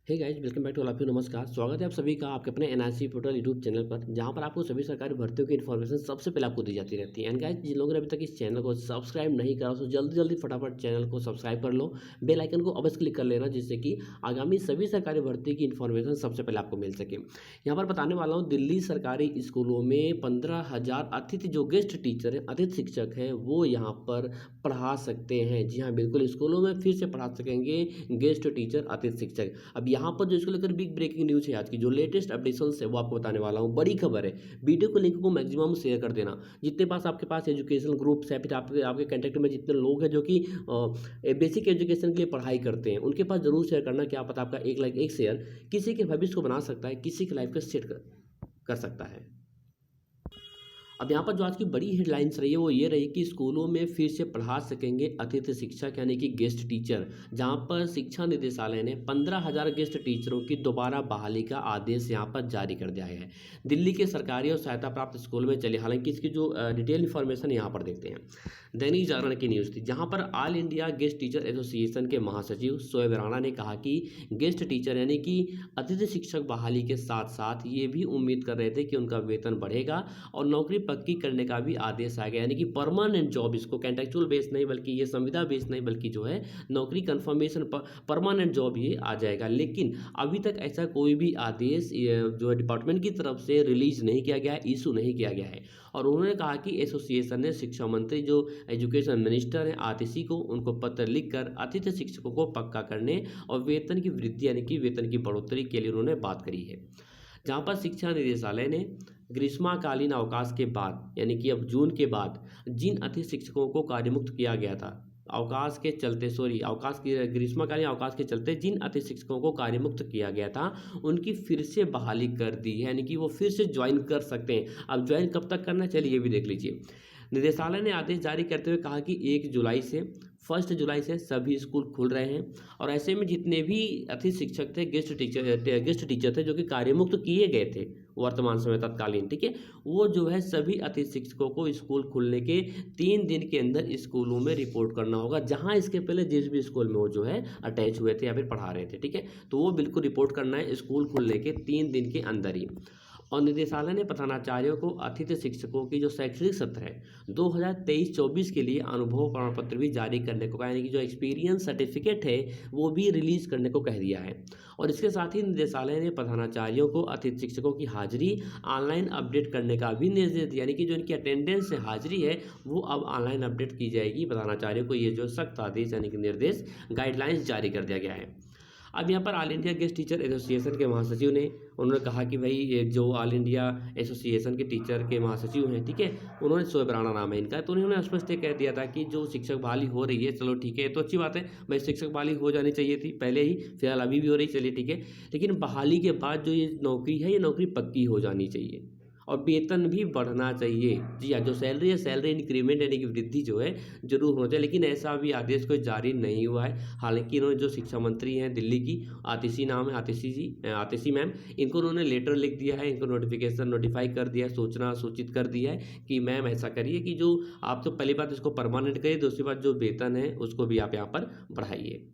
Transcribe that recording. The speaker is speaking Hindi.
Hey guys, welcome back to all of you. नमस्कार, स्वागत है आप सभी का आपके अपने एनआरसी पोर्टल यूट्यूब चैनल पर, जहां पर आपको सभी सरकारी भर्तियों की इन्फॉर्मेशन सबसे पहले आपको दी जाती रहती है। एंड गाइस, जिन लोगों ने अभी तक इस चैनल को सब्सक्राइब नहीं करा तो जल्दी जल्दी फटाफट चैनल को सब्सक्राइब कर लो, बेल आइकन को अवश्य क्लिक कर लेना, जिससे कि आगामी सभी सरकारी भर्ती की इन्फॉर्मेशन सबसे पहले आपको मिल सके। यहाँ पर बताने वाला हूँ, दिल्ली सरकारी स्कूलों में 15,000 अतिथि जो गेस्ट टीचर है, अतिथि शिक्षक है, वो यहाँ पर पढ़ा सकते हैं। जी हाँ, बिल्कुल, स्कूलों में फिर से पढ़ा सकेंगे गेस्ट टीचर, अतिथि शिक्षक। अब यहाँ पर जो इसको लेकर बिग ब्रेकिंग न्यूज़ है, आज की जो लेटेस्ट अपडेशंस है वो आपको बताने वाला हूँ। बड़ी खबर है, वीडियो को लिंक को मैक्सिमम शेयर कर देना। जितने पास आपके पास एजुकेशनल ग्रुप्स है, फिर आपके आपके कंटेक्ट में जितने लोग हैं जो कि बेसिक एजुकेशन के लिए पढ़ाई करते हैं, उनके पास जरूर शेयर करना। क्या पता आपका एक लाइक, एक शेयर किसी के भविष्य को बना सकता है, किसी की लाइफ को सेट कर सकता है। अब यहाँ पर जो आज की बड़ी हेडलाइंस रही है वो ये रही कि स्कूलों में फिर से पढ़ा सकेंगे अतिथि शिक्षक यानी कि गेस्ट टीचर, जहाँ पर शिक्षा निदेशालय ने 15,000 गेस्ट टीचरों की दोबारा बहाली का आदेश यहाँ पर जारी कर दिया है। दिल्ली के सरकारी और सहायता प्राप्त स्कूल में चले। हालांकि इसकी जो डिटेल इन्फॉर्मेशन यहाँ पर देखते हैं, दैनिक जागरण की न्यूज़ थी, जहाँ पर all India guest teacher association के महासचिव शोएब राणा ने कहा कि गेस्ट टीचर यानी कि अतिथि शिक्षक बहाली के साथ साथ ये भी उम्मीद कर रहे थे कि उनका वेतन बढ़ेगा और नौकरी पक्की करने का भी आदेश आ गया, यानी कि परमानेंट जॉब, इसको कॉन्ट्रेक्चुअल बेस नहीं बल्कि ये संविदा बेस नहीं बल्कि जो है नौकरी कंफर्मेशन पर परमानेंट जॉब ये आ जाएगा। लेकिन अभी तक ऐसा कोई भी आदेश जो है डिपार्टमेंट की तरफ से रिलीज नहीं किया गया है, इशू नहीं किया गया है। और उन्होंने कहा कि एसोसिएशन ने शिक्षा मंत्री जो एजुकेशन मिनिस्टर हैं आतिशी को, उनको पत्र लिखकर अतिथि शिक्षकों को पक्का करने और वेतन की वृद्धि यानी कि वेतन की बढ़ोतरी के लिए उन्होंने बात करी है। जहाँ पर शिक्षा निदेशालय ने ग्रीष्मकालीन अवकाश के बाद यानी कि अब जून के बाद जिन अतिथि शिक्षकों को कार्यमुक्त किया गया था, ग्रीष्मकालीन अवकाश के चलते जिन अतिथि शिक्षकों को कार्यमुक्त किया गया था, उनकी फिर से बहाली कर दी है, यानी कि वो फिर से ज्वाइन कर सकते हैं। अब ज्वाइन कब तक करना, चलिए ये भी देख लीजिए। निदेशालय ने आदेश जारी करते हुए कहा कि 1 जुलाई से सभी स्कूल खुल रहे हैं और ऐसे में जितने भी अतिथि शिक्षक थे, गेस्ट टीचर थे जो कि कार्यमुक्त किए गए थे वर्तमान समय तत्कालीन, ठीक है, वो जो है सभी अतिथि शिक्षकों को स्कूल खुलने के 3 दिन के अंदर स्कूलों में रिपोर्ट करना होगा, जहां इसके पहले जिस भी स्कूल में वो जो है अटैच हुए थे या फिर पढ़ा रहे थे, ठीक है, तो वो बिल्कुल रिपोर्ट करना है स्कूल खुलने के 3 दिन के अंदर ही। और निदेशालय ने प्रधानाचार्यों को अतिथि शिक्षकों की जो शैक्षणिक सत्र है 2023-24 के लिए अनुभव प्रमाण पत्र भी जारी करने को कहा, यानी कि जो एक्सपीरियंस सर्टिफिकेट है वो भी रिलीज करने को कह दिया है। और इसके साथ ही निदेशालय ने प्रधानाचार्यों को अतिथि शिक्षकों की हाजिरी ऑनलाइन अपडेट करने का भी निर्देश दिया, यानी कि जो इनकी अटेंडेंस है, हाजिरी है, वो अब ऑनलाइन अपडेट की जाएगी। प्रधानाचार्यों को ये जो सख्त आदेश यानी कि निर्देश, गाइडलाइंस जारी कर दिया गया है। अब यहाँ पर all India guest teacher association के महासचिव ने उन्होंने कहा कि भाई ये जो ऑल इंडिया एसोसिएशन के टीचर के महासचिव हैं, ठीक है, उन्होंने शोएब राणा नाम है इनका, तो उन्होंने स्पष्ट कह दिया था कि जो शिक्षक बहाली हो रही है, चलो ठीक है, तो अच्छी बात है भाई, शिक्षक बहाली हो जानी चाहिए थी पहले ही, फिलहाल अभी भी हो रही, चलिए ठीक है, लेकिन बहाली के बाद जो ये नौकरी है, ये नौकरी पक्की हो जानी चाहिए और वेतन भी बढ़ना चाहिए। जी हाँ, जो सैलरी है, सैलरी इंक्रीमेंट यानी कि वृद्धि जो है जरूर होना चाहिए, लेकिन ऐसा अभी आदेश कोई जारी नहीं हुआ है। हालांकि इन्होंने जो शिक्षा मंत्री हैं दिल्ली की, आतिशी नाम है, आतिशी मैम, इनको उन्होंने लेटर लिख दिया है, इनको नोटिफिकेशन नोटिफाई कर दिया है, सूचना सूचित कर दिया है कि मैम ऐसा करिए कि जो आप तो पहली बात इसको परमानेंट करिए, दूसरी बात जो वेतन है उसको भी आप यहाँ पर बढ़ाइए।